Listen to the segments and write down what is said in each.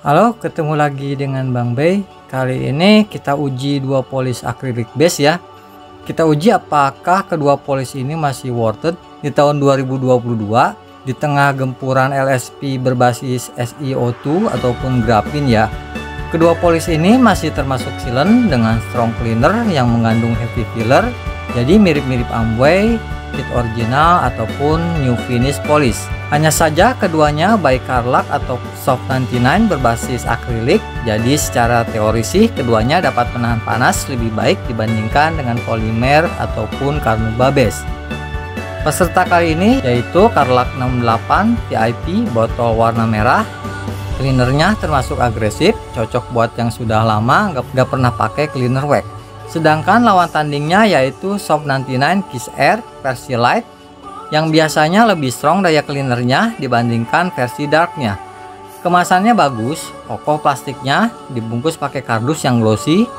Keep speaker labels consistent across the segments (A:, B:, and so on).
A: Halo, ketemu lagi dengan Bang Bey. Kali ini kita uji dua polis akrilik base ya. Kita uji apakah kedua polis ini masih worth it di tahun 2022 di tengah gempuran LSP berbasis SiO2 ataupun grafin ya. Kedua polis ini masih termasuk silent dengan strong cleaner yang mengandung heavy filler. Jadi mirip-mirip Amway, kit original ataupun new finish polish. Hanya saja keduanya baik Carlac atau Soft 99 berbasis akrilik. Jadi secara teori sih keduanya dapat menahan panas lebih baik dibandingkan dengan polimer ataupun Carnauba base. Peserta kali ini yaitu Carlac 68 VIP botol warna merah. Cleanernya termasuk agresif, cocok buat yang sudah lama nggak pernah pakai cleaner wax. Sedangkan lawan tandingnya yaitu Soft 99 Kiss Air versi light yang biasanya lebih strong daya cleanernya dibandingkan versi darknya. Kemasannya bagus, kokoh plastiknya, dibungkus pakai kardus yang glossy,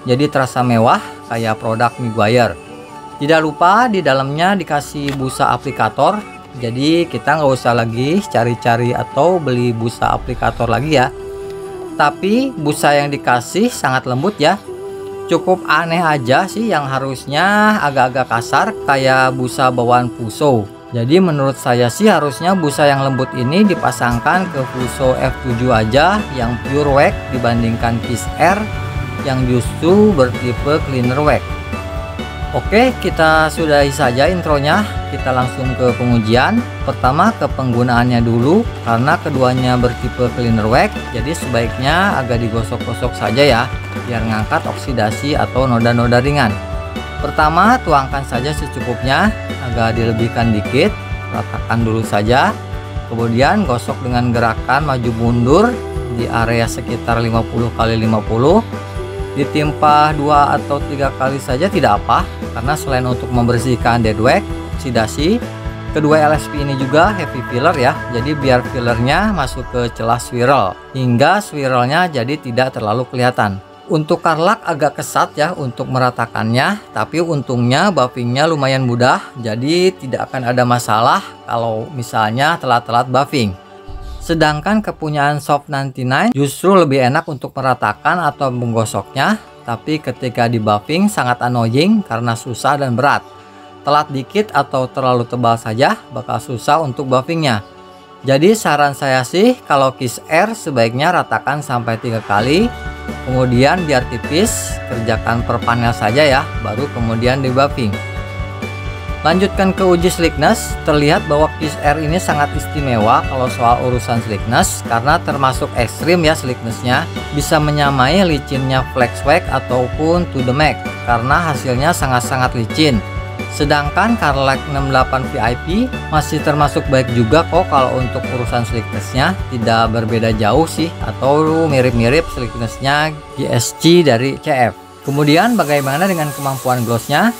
A: jadi terasa mewah kayak produk Meguiar. Tidak lupa di dalamnya dikasih busa aplikator, jadi kita nggak usah lagi cari-cari atau beli busa aplikator lagi ya. Tapi busa yang dikasih sangat lembut ya. Cukup aneh aja sih yang harusnya agak-agak kasar kayak busa bawaan Fuso. Jadi menurut saya sih harusnya busa yang lembut ini dipasangkan ke Fuso F7 aja yang pure wax dibandingkan Kiss Air yang justru bertipe cleaner wax. Oke, kita sudahi saja intronya. Kita langsung ke pengujian. Pertama ke penggunaannya dulu, karena keduanya bertipe cleaner wax, jadi sebaiknya agak digosok-gosok saja ya, biar ngangkat oksidasi atau noda-noda ringan. Pertama tuangkan saja secukupnya, agak dilebihkan dikit, ratakan dulu saja. Kemudian gosok dengan gerakan maju mundur di area sekitar 50 x 50. Ditimpa 2 atau 3 kali saja tidak apa, karena selain untuk membersihkan dead wax, oksidasi, kedua LSP ini juga heavy filler ya, jadi biar fillernya masuk ke celah swirl hingga swirlnya jadi tidak terlalu kelihatan. Untuk Carlac agak kesat ya untuk meratakannya, tapi untungnya buffingnya lumayan mudah, jadi tidak akan ada masalah kalau misalnya telat-telat buffing. Sedangkan kepunyaan Soft 99 justru lebih enak untuk meratakan atau menggosoknya, tapi ketika di buffing sangat annoying karena susah dan berat. Telat dikit atau terlalu tebal saja bakal susah untuk buffingnya. Jadi saran saya sih kalau Kiss Air sebaiknya ratakan sampai 3 kali, kemudian biar tipis kerjakan per panel saja ya, baru kemudian di buffing. Lanjutkan ke uji slickness. Terlihat bahwa Kiss Air ini sangat istimewa kalau soal urusan slickness, karena termasuk ekstrim ya slicknessnya, bisa menyamai licinnya Flex Wax ataupun To The Max karena hasilnya sangat-sangat licin. Sedangkan Carlac 68 VIP masih termasuk baik juga kok kalau untuk urusan slicknessnya, tidak berbeda jauh sih atau mirip-mirip slicknessnya GSG dari CF. Kemudian bagaimana dengan kemampuan glossnya?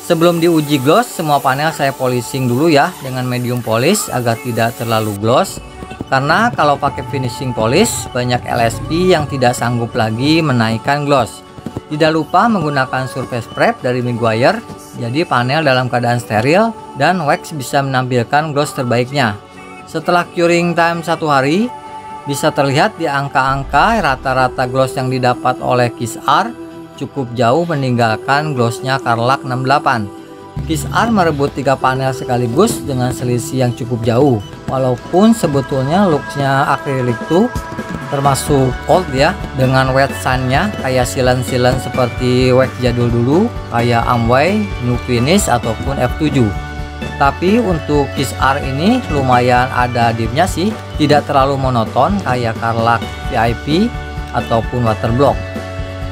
A: Sebelum diuji gloss, semua panel saya polishing dulu ya dengan medium polish agar tidak terlalu gloss. Karena kalau pakai finishing polish, banyak LSP yang tidak sanggup lagi menaikkan gloss. Tidak lupa menggunakan surface prep dari Meguiar, jadi panel dalam keadaan steril dan wax bisa menampilkan gloss terbaiknya. Setelah curing time 1 hari, bisa terlihat di angka-angka rata-rata gloss yang didapat oleh Kiss Air cukup jauh meninggalkan glossnya Carlac 68. Kiss Air merebut 3 panel sekaligus dengan selisih yang cukup jauh. Walaupun sebetulnya looksnya akrilik tuh termasuk old ya, dengan wet sun-nya kayak silen-silen seperti wax jadul dulu kayak Amway, New Finish ataupun F7. Tapi untuk Kiss Air ini lumayan ada dimnya sih, tidak terlalu monoton kayak Carlac VIP ataupun Waterblock.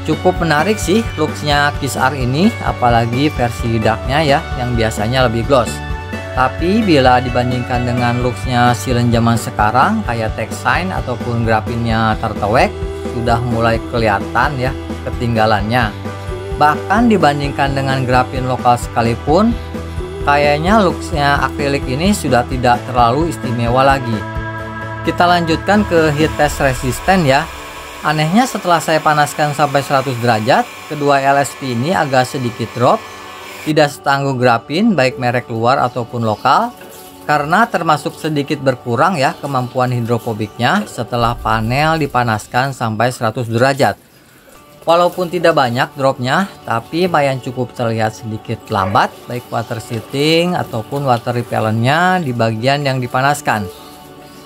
A: Cukup menarik sih looksnya Kiss Air ini, apalagi versi darknya ya yang biasanya lebih gloss. Tapi bila dibandingkan dengan looksnya silen zaman sekarang kayak Texshine ataupun grafinnya Turtle Wax, sudah mulai kelihatan ya ketinggalannya. Bahkan dibandingkan dengan grafin lokal sekalipun, kayaknya looksnya akrilik ini sudah tidak terlalu istimewa lagi. Kita lanjutkan ke heat test resisten ya. Anehnya setelah saya panaskan sampai 100 derajat, kedua LSP ini agak sedikit drop, tidak setangguh grafin baik merek luar ataupun lokal. karena termasuk sedikit berkurang ya kemampuan hidrofobiknya setelah panel dipanaskan sampai 100 derajat. Walaupun tidak banyak dropnya, tapi lumayan cukup terlihat sedikit lambat baik water seating ataupun water repellentnya di bagian yang dipanaskan.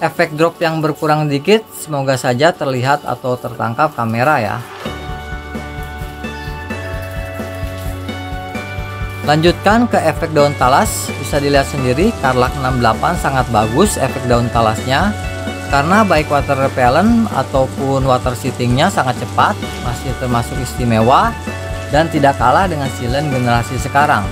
A: Efek drop yang berkurang sedikit semoga saja terlihat atau tertangkap kamera ya. Lanjutkan ke efek daun talas, bisa dilihat sendiri Carlac 68 sangat bagus efek daun talasnya karena baik water repellent ataupun water seatingnya sangat cepat, masih termasuk istimewa dan tidak kalah dengan Silent generasi sekarang.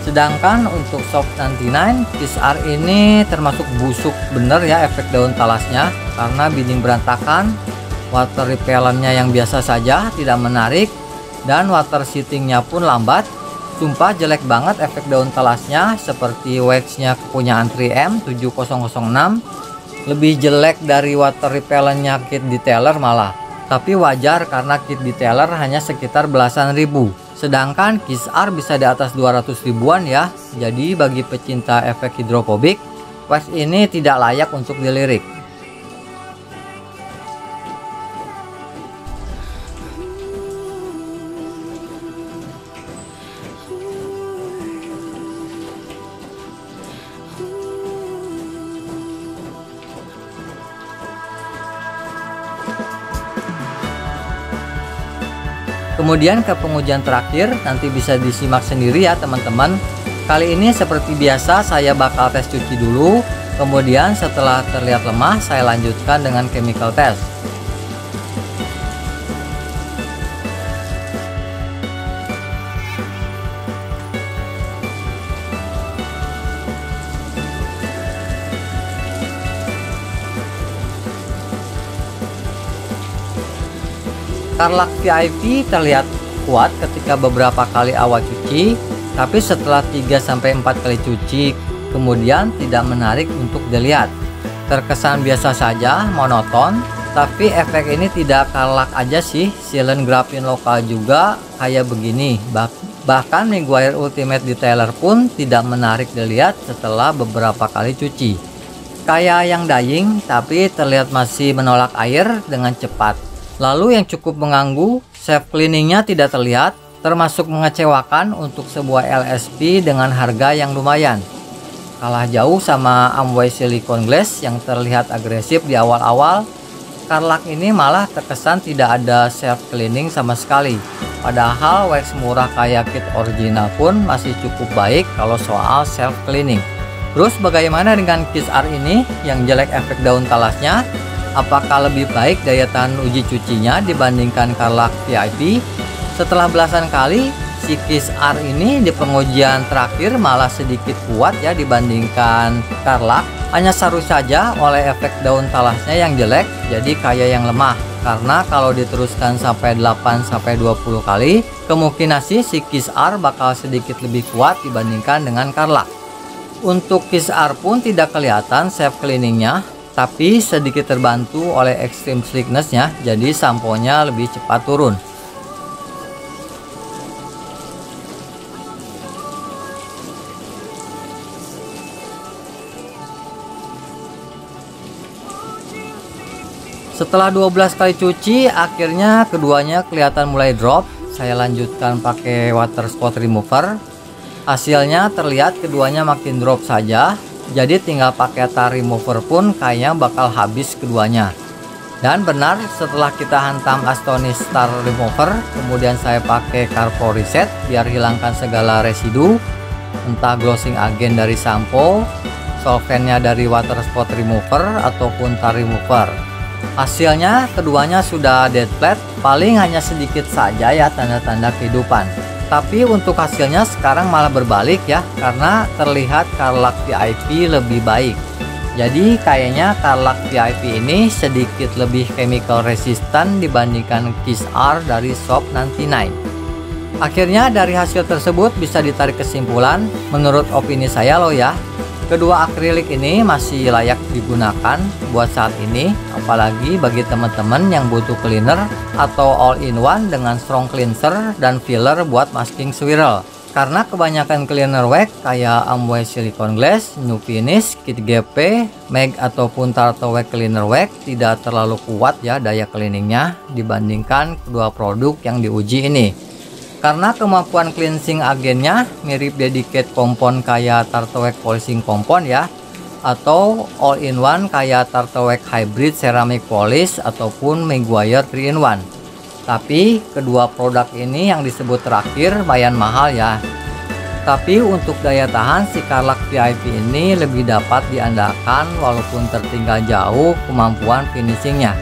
A: Sedangkan untuk Shop 99 Kiss R ini termasuk busuk bener ya efek daun talasnya karena binding berantakan, water repellentnya yang biasa saja tidak menarik, dan water seatingnya pun lambat. Sumpah jelek banget efek daun talasnya, seperti waxnya kepunyaan 3M 7006, lebih jelek dari water repellentnya kit detailer malah. Tapi wajar karena kit detailer hanya sekitar belasan ribu, sedangkan Kiss R bisa di atas 200 ribuan ya. Jadi bagi pecinta efek hidrofobik, wax ini tidak layak untuk dilirik. Kemudian ke pengujian terakhir, nanti bisa disimak sendiri ya teman-teman. Kali ini seperti biasa saya bakal tes cuci dulu, kemudian setelah terlihat lemah saya lanjutkan dengan chemical test. Carlac VIP terlihat kuat ketika beberapa kali awal cuci, tapi setelah 3-4 kali cuci kemudian tidak menarik untuk dilihat. Terkesan biasa saja, monoton, tapi efek ini tidak Carlac aja sih, Silent graphene lokal juga kayak begini. Bahkan Meguiar Ultimate Detailer pun tidak menarik dilihat setelah beberapa kali cuci. Kayak yang dyeing, tapi terlihat masih menolak air dengan cepat. Lalu yang cukup mengganggu, self cleaningnya tidak terlihat, termasuk mengecewakan untuk sebuah LSP dengan harga yang lumayan. Kalah jauh sama Amway Silicone Glass yang terlihat agresif di awal-awal. Carlac ini malah terkesan tidak ada self cleaning sama sekali. Padahal wax murah kayak kit original pun masih cukup baik kalau soal self cleaning. Terus bagaimana dengan Kiss R ini yang jelek efek daun talasnya? Apakah lebih baik daya tahan uji cucinya dibandingkan Carlac VIP? Setelah belasan kali, si Kiss R ini di pengujian terakhir malah sedikit kuat ya dibandingkan Carlac. Hanya saru saja oleh efek daun talasnya yang jelek, jadi kayak yang lemah. Karena kalau diteruskan sampai 8-20 kali, kemungkinan si Kiss R bakal sedikit lebih kuat dibandingkan dengan Carlac. Untuk Kiss R pun tidak kelihatan self cleaningnya, tapi sedikit terbantu oleh extreme slickness-nya, jadi sampo-nya lebih cepat turun. Setelah 12 kali cuci, akhirnya keduanya kelihatan mulai drop. Saya lanjutkan pakai water spot remover. Hasilnya terlihat keduanya makin drop saja. Jadi tinggal pakai tar remover pun kayaknya bakal habis keduanya. Dan benar, setelah kita hantam Astonish tar remover, kemudian saya pakai Carpro Reset biar hilangkan segala residu, entah glossing agent dari sampo, solventnya dari water spot remover ataupun tar remover. Hasilnya keduanya sudah dead flat, paling hanya sedikit saja ya tanda-tanda kehidupan. Tapi untuk hasilnya sekarang malah berbalik ya, karena terlihat Carlac VIP lebih baik. Jadi kayaknya Carlac VIP ini sedikit lebih chemical resistant dibandingkan Kiss R dari Shop 99. Akhirnya dari hasil tersebut bisa ditarik kesimpulan, menurut opini saya loh ya, kedua akrilik ini masih layak digunakan buat saat ini, apalagi bagi teman-teman yang butuh cleaner atau all-in-one dengan strong cleanser dan filler buat masking swirl. Karena kebanyakan cleaner wax kayak Amway Silicone Glass, New Finish, Kit GP, Meg ataupun Tarto Wax Cleaner Wax tidak terlalu kuat ya daya cleaningnya dibandingkan kedua produk yang diuji ini. Karena kemampuan cleansing agennya mirip dedicated compound kayak Tarto Wax Polishing Compound ya, atau all-in-one kayak Tarto Wax Hybrid Ceramic Polish ataupun Meguiar 3-in-1. Tapi kedua produk ini yang disebut terakhir lumayan mahal ya. Tapi untuk daya tahan si Carlac VIP ini lebih dapat diandalkan walaupun tertinggal jauh kemampuan finishingnya.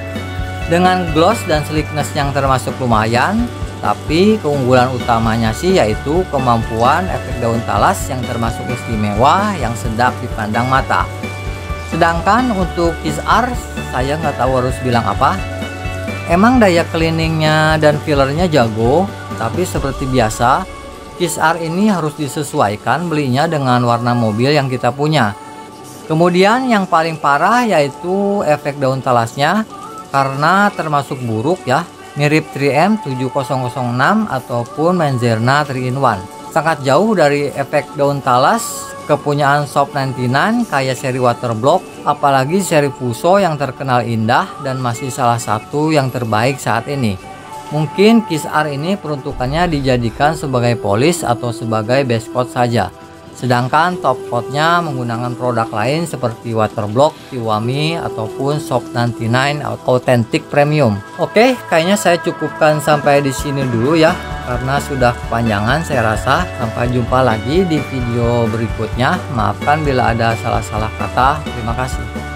A: Dengan gloss dan sleekness yang termasuk lumayan, tapi keunggulan utamanya sih yaitu kemampuan efek daun talas yang termasuk istimewa yang sedap dipandang mata. Sedangkan untuk Kiss R saya nggak tahu harus bilang apa. Emang daya cleaningnya dan fillernya jago, tapi seperti biasa Kiss R ini harus disesuaikan belinya dengan warna mobil yang kita punya. Kemudian yang paling parah yaitu efek daun talasnya, karena termasuk buruk ya, mirip 3M 7006 ataupun Manzerna 3-in-1. Sangat jauh dari efek daun talas kepunyaan Shop 99 kayak seri Waterblock, apalagi seri Fuso yang terkenal indah dan masih salah satu yang terbaik saat ini. Mungkin Kiss R ini peruntukannya dijadikan sebagai polish atau sebagai base coat saja. Sedangkan top coatnya menggunakan produk lain seperti Waterblock, Kiwami ataupun Shop 99 Authentic Premium. Oke, kayaknya saya cukupkan sampai di sini dulu ya, karena sudah kepanjangan saya rasa. Sampai jumpa lagi di video berikutnya. Maafkan bila ada salah-salah kata. Terima kasih.